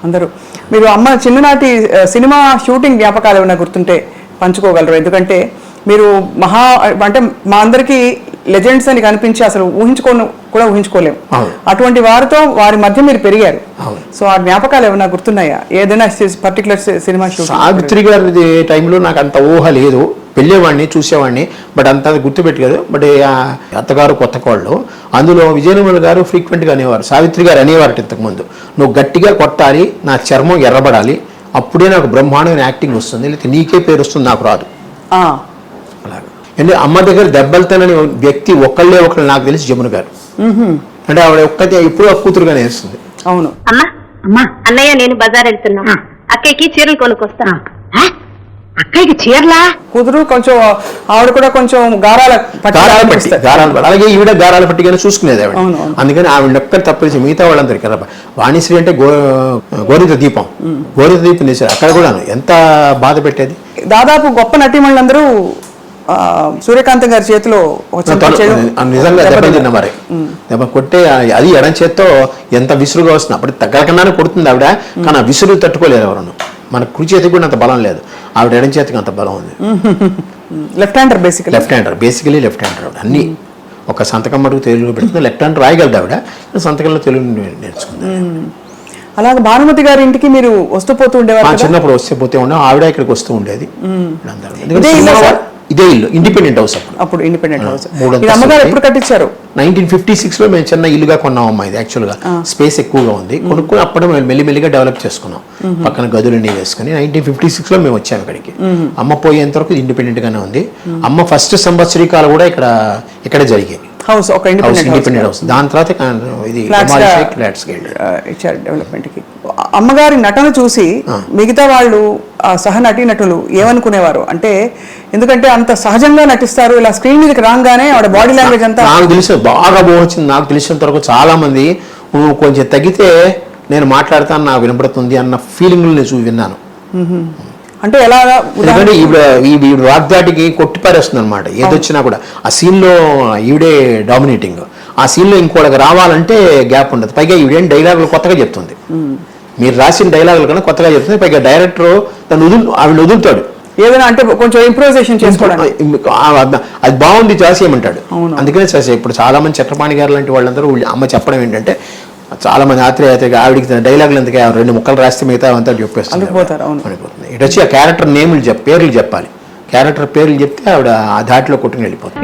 అందరూ మీరు అమ్మ చిన్ననాటి సినిమా షూటింగ్ జ్ఞాపకాలు ఏమైనా గుర్తుంటే పంచుకోగలరు? ఎందుకంటే మీరు అంటే మా అందరికీ లెజెండ్స్ అని కనిపించి అసలు ఊహించుకోలేము. అటువంటి వారితో వారి మధ్య మీరు పెరిగారు. సో ఆ జ్ఞాపకాలు ఏమైనా గుర్తున్నాయా? ఏదైనా పర్టికులర్ సినిమా షూటింగ్? సావిత్రి గారి టైంలో నాకు అంత ఊహ లేదు. వెళ్ళేవాడిని, చూసేవాడిని, బట్ అంత గుర్తుపెట్టలేదు. బట్ అత్తగారు కొత్త కోళ్ళు అందులో విజయనిర్మల గారు ఫ్రీక్వెంట్గా అనేవారు, సావిత్రి గారు అనేవారు ఇంతకుముందు, నువ్వు గట్టిగా కొట్టాలి, నా చర్మం ఎర్రబడాలి, అప్పుడే నాకు బ్రహ్మాండమైన యాక్టింగ్ వస్తుంది, లేకపోతే నీకే పేరు వస్తుంది, నాకు రాదు. అలాగే అంటే అమ్మ దగ్గర దెబ్బలతోనని వ్యక్తి ఒకళ్ళే ఒకళ్ళు నాకు తెలిసి జమున గారు. అంటే ఆవిడ ఒక్కతే ఎప్పుడు కూతురుగానే వేస్తుంది. అవును. అమ్మా అన్నయ్య నేను బజార్ వెళ్తున్నా, అక్కయ్యకి చీరలు కొనుక్కొస్తా. అక్కయ్యకి చీరలా? కూతురు కొంచెం ఆవిడ కూడా కొంచెం గారాల అలాగే ఈవిడ గారాల పట్టిగానే చూసుకునేది ఆవిడ. అందుకని ఆవిడ ఒక్కరు తప్పేసి మిగతా వాళ్ళందరికీ కదా. వాణిశ్రీ అంటే గోరిత దీపం చేశారు. అక్కడ కూడా ఎంత బాధ పెట్టేది. దాదాపు గొప్ప నటీమణులందరూ సూర్యకాంతం గారి చేతిలో నిజంగా దెబ్బతిన్న మరి దెబ్బ కొట్టే అది ఎడం చేత్తో ఎంత విసురుగా వస్తుంది. అప్పుడు తగ్గకన్నానే కొడుతుంది ఆవిడ, కానీ ఆ విసురు తట్టుకోలేదు ఎవరన్నా. మన కుడి చేతికి కూడా అంత బలం లేదు, ఆవిడ ఎడం చేతికి అంత బలం ఉంది. Left hander basically left hander ఆవిడ. అన్ని ఒక సంతకం మటుకు తెలుగులో పెడుతుంది, లెఫ్ట్ హ్యాండర్ రాయగలదు ఆవిడ, సంతకంలో తెలుగు నేర్చుకుంది. అలాగే భానుమతి గారి ఇంటికి మీరు వస్తూ పోతూ ఉండేవారు? చిన్నప్పుడు వస్తే పోతే ఉండే, ఆవిడ ఇక్కడికి వస్తూ ఉండేది. ఇదే ఇల్లు, ఇండిపెండెంట్ హౌస్. అప్పుడు ఇండిపెండెంట్ హౌస్. అమ్మగారు ఎప్పుడు కట్టించారు? 1956లో మేము చిన్న ఇల్లుగా కొన్నాం అమ్మా. ఇది యాక్చువల్గా స్పేస్ ఎక్కువగా ఉంది, కొనుక్కుని అప్పుడు మేము మెల్లిమెల్లిగా డెవలప్ చేసుకున్నాం. పక్కన గదులన్నీ వేసుకుని 1956లో మేము వచ్చాము ఇక్కడికి. అమ్మ పోయేంత వరకు ఇండిపెండెంట్ గానే ఉంది. అమ్మ ఫస్ట్ సంవత్సరీకాలు కూడా ఇక్కడే జరిగాయి. హౌస్ ఒక ఇండిపెండెంట్ హౌస్. దాని తర్వాత ఇది ఫ్లాట్స్ ఇచ్చారు డెవలప్మెంట్ కి. అమ్మగారి నటన చూసి మిగతా వాళ్ళు సహ నటులు ఏమనుకునేవారు? అంటే ఎందుకంటే అంత సహజంగా నటిస్తారు, ఇలా స్క్రీన్ మీదకి రాగానే ఆవిడ బాడీ లాంగ్వేజ్ అంతా నాకు తెలిసి బాగా బాగుంది. నాకు తెలిసినంత వరకు చాలా మంది కొంచెం తగ్గితే నేను మాట్లాడతాను, నాకు వినపడుతుంది అన్న ఫీలింగ్ నేను విన్నాను. అంటే ఎలాగా? ఎందుకంటే ఈవిడ వాగ్దాటికి కొట్టిపారేస్తుంది అనమాట. ఏదొచ్చినా కూడా ఆ సీన్లో ఈవిడే డామినేటింగ్. ఆ సీన్లో ఇంకోటికి రావాలంటే గ్యాప్ ఉండదు. పైగా ఈవిడేం డైలాగులు కొత్తగా చెప్తుంది. మీరు రాసిన డైలాగులు కన్నా కొత్తగా చెప్తుంది. పైగా డైరెక్టర్ ఆవిడ వదులుతాడు ఏదైనా, అంటే కొంచెం ఇంప్రూవైజేషన్ చేసుకోవడానికి. అది బాగుంది చేసేయమంటాడు. అందుకనే చేసే. ఇప్పుడు చాలా మంది చక్రపాణి గారు లాంటి వాళ్ళందరూ అమ్మ చెప్పడం ఏంటంటే, చాలా మంది ఆత్రేయతగా ఆవిడికి డైలాగులు ఎందుకు 2 ముక్కలు రాస్తే మిగతా అంతా చెప్పేస్తుంది. ఇటు వచ్చి ఆ క్యారెక్టర్ నేములు పేర్లు చెప్పాలి. క్యారెక్టర్ పేర్లు చెప్తే ఆవిడ ఆ ధాటిలో కొట్టుకుని వెళ్ళిపోతుంది.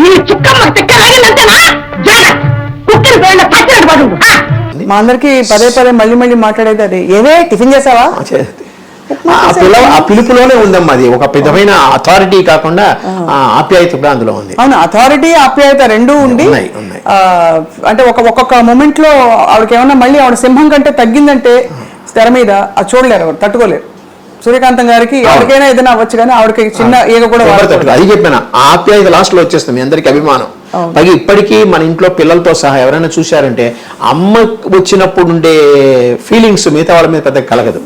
మా అందరికి పదే మళ్ళీ మాట్లాడేది అది. ఏవే టిఫిన్ చేసావా? ఆ పిలుపులోనే ఉందమ్మా. అది ఒక విధమైన అథారిటీ కాకుండా ఆప్యాయత కూడా అందులో ఉంది. అవును, అథారిటీ ఆప్యాయత రెండూ ఉండి అంటే ఒక్కొక్క మూమెంట్ లో ఆవిడకి ఏమన్నా మళ్ళీ ఆవిడ సింహం కంటే తగ్గిందంటే తెర మీద అది చూడలేరు, ఎవరు తట్టుకోలేరు. సూర్యకాంతం గారికి ఎవరికైనా ఏదైనా అవ్వచ్చు, కానీ ఆవిడకి చిన్న ఈగ కూడా అది చెప్పాను. ఆప్యాయత లాస్ట్ లో వచ్చేస్తుంది. మీ అందరికి అభిమానం. పైగా ఇప్పటికీ మన ఇంట్లో పిల్లలతో సహా ఎవరైనా చూశారంటే అమ్మ వచ్చినప్పుడు ఉండే ఫీలింగ్స్ మిగతా వాళ్ళ మీద పెద్దగా కలగదు.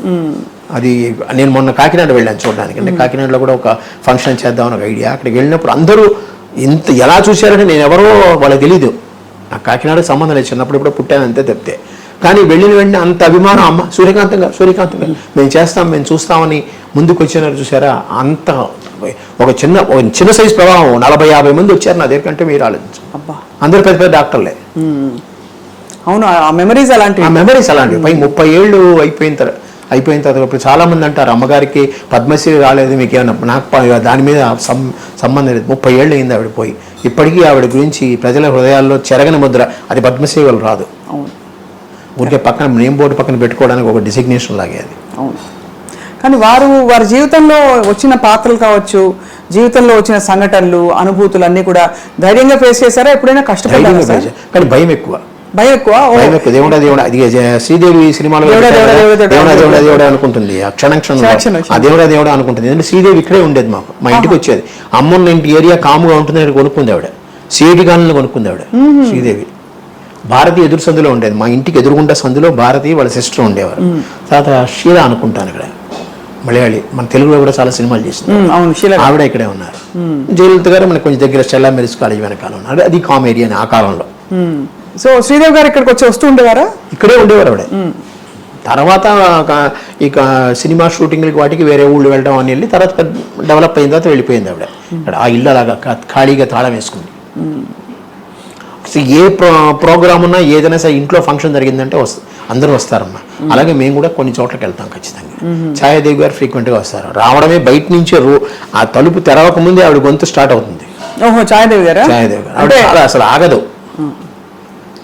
అది నేను మొన్న కాకినాడ వెళ్ళాను చూడడానికి. అంటే కాకినాడలో కూడా ఒక ఫంక్షన్ చేద్దామని ఒక ఐడియా. అక్కడికి వెళ్ళినప్పుడు అందరూ ఇంత ఎలా చూశారంటే నేను ఎవరో వాళ్ళకి తెలీదు. నాకు కాకినాడకి సంబంధం లేదు, చిన్నప్పుడు ఇప్పుడు పుట్టాను అంతే తప్పితే. కానీ వెళ్ళిన వెంటనే అంత అభిమానం. అమ్మ సూర్యకాంతం గారు మేము చేస్తాం, మేము చూస్తామని ముందుకు వచ్చినారు చూసారా. అంత ఒక చిన్న సైజు ప్రభావం. 40-50 మంది వచ్చారు నా దగ్గర కంటే మీరు ఆలోచించు. అందరు పెద్ద డాక్టర్లే. అవును, ఆ మెమరీస్ అలాంటివి. పై 30 ఏళ్ళు అయిపోయిన తర్వాత ఇప్పుడు చాలా మంది అంటారు అమ్మగారికి పద్మశ్రీ రాలేదు మీకు ఏమన్నా. నాకు దాని మీద సంబంధం లేదు. 30 ఏళ్ళు అయింది ఆవిడ పోయి. ఇప్పటికీ ఆవిడ గురించి ప్రజల హృదయాల్లో చెరగని ముద్ర. అది పద్మశ్రీ వాళ్ళు రాదు. ఊరికే పక్కన నేమ్ బోర్డు పక్కన పెట్టుకోవడానికి ఒక డిసిగ్నేషన్ లాగే అది. అవును, కానీ వారి జీవితంలో వచ్చిన పాత్రలు కావచ్చు, జీవితంలో వచ్చిన సంఘటనలు, అనుభూతులు అన్నీ కూడా ధైర్యంగా ఫేస్ చేశారా? ఎప్పుడైనా కష్టపడ్డారా? కానీ భయం ఎక్కువ. దేవుడా అది శ్రీదేవి సినిమాలో దేవుడా అనుకుంటుంది. ఆ క్షణం ఆ దేవుడా అనుకుంటుంది. ఎందుకంటే శ్రీదేవి ఇక్కడే ఉండేది. మా ఇంటికి వచ్చేది. అమ్మన్న ఇంటి ఏరియా కాముగా ఉంటుంది, కొనుక్కుంది ఆవిడ. సిఐటి కాలనీలో కొనుక్కుంది ఆవిడ శ్రీదేవి. భారతి ఎదురు సందులో ఉండేది. మా ఇంటికి ఎదురుగుండా సందులో భారతి వాళ్ళ సిస్టర్ ఉండేవారు. తర్వాత షీలా అనుకుంటాను ఇక్కడ మలయాళి. మన తెలుగులో కూడా చాలా సినిమాలు చేసింది ఆవిడ. ఇక్కడే ఉన్నారు. జయలలిత గారు మనకు కొంచెం దగ్గర స్టెల్లా మెరిస్ కాలేజ్ వెనకాల ఉన్నారు. అది కామెడీ అని ఆ కాలంలో. సో శ్రీదేవి గారు ఇక్కడికి వస్తూ ఉండేవారా? ఇక్కడే ఉండేవారు ఆవిడ. తర్వాత ఇక సినిమా షూటింగ్లకి వాటికి వేరే ఊళ్ళు వెళ్ళడం అని వెళ్ళి తర్వాత డెవలప్ అయిన తర్వాత వెళ్ళిపోయింది ఆవిడ. ఇక్కడ ఆ ఇల్లు అలాగా ఖాళీగా తాళం వేసుకుంది. ఏ ప్రోగ్రామ్ ఉన్నా ఏదైనా సరే ఇంట్లో ఫంక్షన్ జరిగిందంటే అందరూ వస్తారమ్మా. అలాగే మేము కూడా కొన్ని చోట్లకి వెళ్తాం ఖచ్చితంగా. ఛాయాదేవి గారు ఫ్రీక్వెంట్గా వస్తారు. రావడమే బయట నుంచే ఆ తలుపు తెరవక ముందే ఆవిడ గొంతు స్టార్ట్ అవుతుంది. ఓహో, ఛాయాదేవి గారు. ఛాయాదేవి గారు ఆవిడ చాలా అసలు ఆగదు,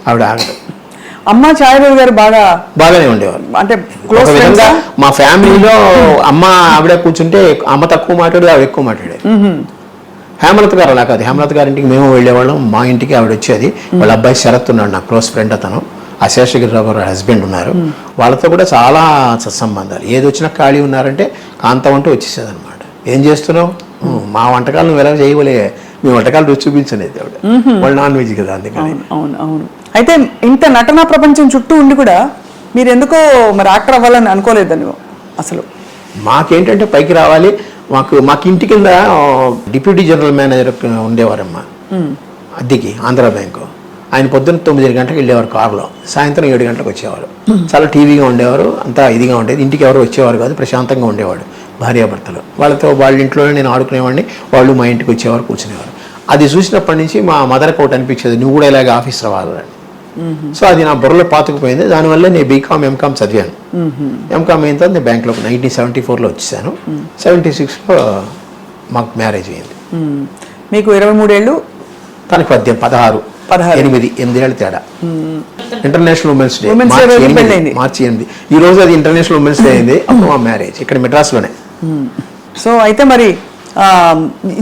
ఆవిడ ఆగదు. అమ్మ ఛాయాదేవి గారు బాగానే ఉండేవారు. అంటే ఒక విధంగా మా ఫ్యామిలీలో అమ్మ ఆవిడ కూర్చుంటే అమ్మ తక్కువ మాట్లాడేది, ఆవిడ ఎక్కువ మాట్లాడేది. హేమలత గారు అలా కాదు. హేమలత గారి ఇంటికి మేము వెళ్ళేవాళ్ళం, మా ఇంటికి ఆవిడ వచ్చేది. వాళ్ళ అబ్బాయి శరత్ ఉన్నాడు, నా క్లోజ్ ఫ్రెండ్. అతను శేషగిరిరావు గారు హస్బెండ్ ఉన్నారు. వాళ్ళతో కూడా చాలా సత్సంబంధాలు. ఏది వచ్చినా ఖాళీ ఉన్నారంటే కాంతం అంటూ వచ్చేసేది అనమాట. ఏం చేస్తున్నావు, మా వంటకాలు నువ్వు ఎలా చేయవలే, మీ వంటకాలు రుచి చూపించలేదు ఆవిడ. వాళ్ళు నాన్ వెజ్ కదా, అందుకని. అవును అవును. అయితే ఇంత నటనా ప్రపంచం చుట్టూ ఉండి కూడా మీరు ఎందుకో మరి యాక్టర్ అవ్వాలని అనుకోలేదని అసలు? మాకేంటంటే పైకి రావాలి. మాకు ఇంటి కింద డిప్యూటీ జనరల్ మేనేజర్ ఉండేవారమ్మా అద్దెకి, ఆంధ్ర బ్యాంకు. ఆయన పొద్దున్న 9 గంటలకు వెళ్ళేవారు కారులో, సాయంత్రం 7 గంటలకు వచ్చేవారు. చాలా టీవీగా ఉండేవారు, అంతా ఇదిగా ఉండేది. ఇంటికి ఎవరు వచ్చేవారు కాదు, ప్రశాంతంగా ఉండేవాడు. భార్యాభర్తలు వాళ్ళతో వాళ్ళ ఇంట్లోనే నేను ఆడుకునేవాడిని, వాళ్ళు మా ఇంటికి వచ్చేవారు, కూర్చునేవారు. అది చూసినప్పటి నుంచి మా మదర్కి ఒకటి అనిపించేది, నువ్వు కూడా ఇలాగ ఆఫీస్ రావాలని. సో అది నా బుర్రలో పాతుకుపోయింది. దానివల్ల నేను బీకామ్ ఎంకామ్ చదివాను. ఎంకామ్ అయిన తర్వాత నేను బ్యాంక్లో 1974లో వచ్చేసాను. 76లో మాకు మ్యారేజ్ అయింది. మీకు 23 ఏళ్ళు, తనకి 16 8 ఏళ్ళ తేడా. ఇంటర్నేషనల్ ఉమెన్స్ డే మార్చి 8. ఈ రోజు అది ఇంటర్నేషనల్ ఉమెన్స్ డే అయింది. అప్పుడు మా మ్యారేజ్ ఇక్కడ మెడ్రాస్లోనే. సో అయితే మరి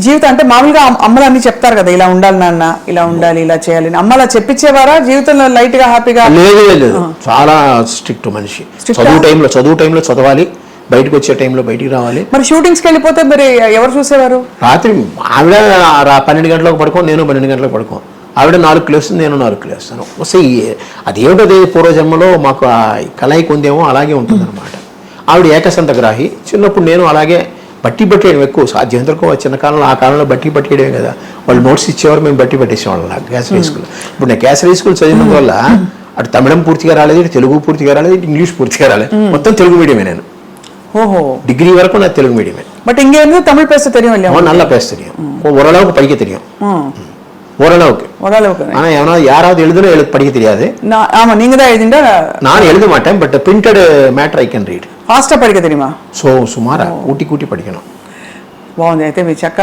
జీవితం అంటే మామూలుగా అమ్మలు అన్ని చెప్తారు కదా, ఇలా ఉండాలి నాన్న, ఇలా ఉండాలి, ఇలా చేయాలి. అమ్మ అలా చెప్పించేవారా జీవితంలో లైట్ గా హ్యాపీగా? లేదు, చాలా స్ట్రిక్ట్ మనిషి. చదువు టైంలో చదవాలి, బయటకు వచ్చే టైంలో బయటికి రావాలి. మరి షూటింగ్స్కి వెళ్ళిపోతే మరి ఎవరు చూసేవారు? రాత్రి ఆవిడ 12 గంటలకు పడుకోం, నేను 12 గంటలకు పడుకోం. ఆవిడ 4 లేస్తుంది, నేను 4 లేస్తాను. వస్తే అదేమిటో పూర్వజన్మలో మాకు ఆ కలయిక ఉందేమో, అలాగే ఉంటుందన్నమాట. ఆవిడ ఏకసంతగ్రాహి. చిన్నప్పుడు నేను అలాగే బట్టి పట్టేయడం ఎక్కువ, సాధ్యంతరకు చిన్న కాలంలో, ఆ కాలంలో బట్టి పట్టేయడమే కదా. వాళ్ళు నోట్స్ ఇచ్చేవారు, మేము బట్టి పట్టేసేవాళ్ళం. నాకు కేసరీ స్కూల్. ఇప్పుడు నేను కేసరీ స్కూల్ చదివినందు వల్ల అటు తమిళం పూర్తిగా రాలేదు, ఇటు తెలుగు పూర్తిగా రాలేదు, ఇటు ఇంగ్లీష్ పూర్తిగా రాలేదు. మొత్తం తెలుగు మీడియమే నేను. ఓహో, డిగ్రీ వరకు నాకు తెలుగు మీడియమే. బట్ ఇంకేందు తమిళ్ పేస్త తెలియదు, నల్ల పేస్త తెలియం, ఓరளவுக்கு படிக்க தெரியும். ஓரளவுக்கு. ஆனா எவனா யாராவது எழுதுனா படிக்க தெரியாது. ஆமா, நீங்க தான் எழுதிண்டா? நான் எழுத மாட்டேன், but printed matter I can read. ఫాస్ట్గా படிக்க தெரியுமா? సో సుమారా కూటి படிக்கணும். బాగుంది. అయితే మీ చక్క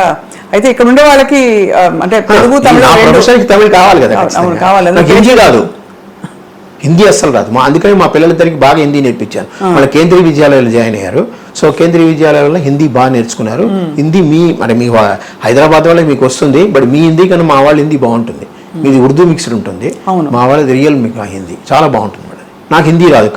అయితే ఇక్కడ ఉండే వాళ్ళకి అంటే తెలుగు తమిళ తమిళ కావాలి కదా. అవును, కావాలి. హిందీ రాదు, హిందీ అస్సలు రాదు. అందుకని మా పిల్లలిద్దరికి బాగా హిందీ నేర్పించాను. వాళ్ళ కేంద్రీయ విద్యాలయాలు జాయిన్ అయ్యారు. సో కేంద్రీయ విద్యాలయాల్లో హిందీ బాగా నేర్చుకున్నారు. హిందీ మరి మీ హైదరాబాద్ వాళ్ళకి మీకు వస్తుంది, బట్ మీ హిందీ కన్నా మా వాళ్ళ హిందీ బాగుంటుంది. మీది ఉర్దూ మిక్స్డ్ ఉంటుంది, మా వాళ్ళది రియల్ మీకు హిందీ చాలా బాగుంటుంది. నాకు హిందీ రాదు.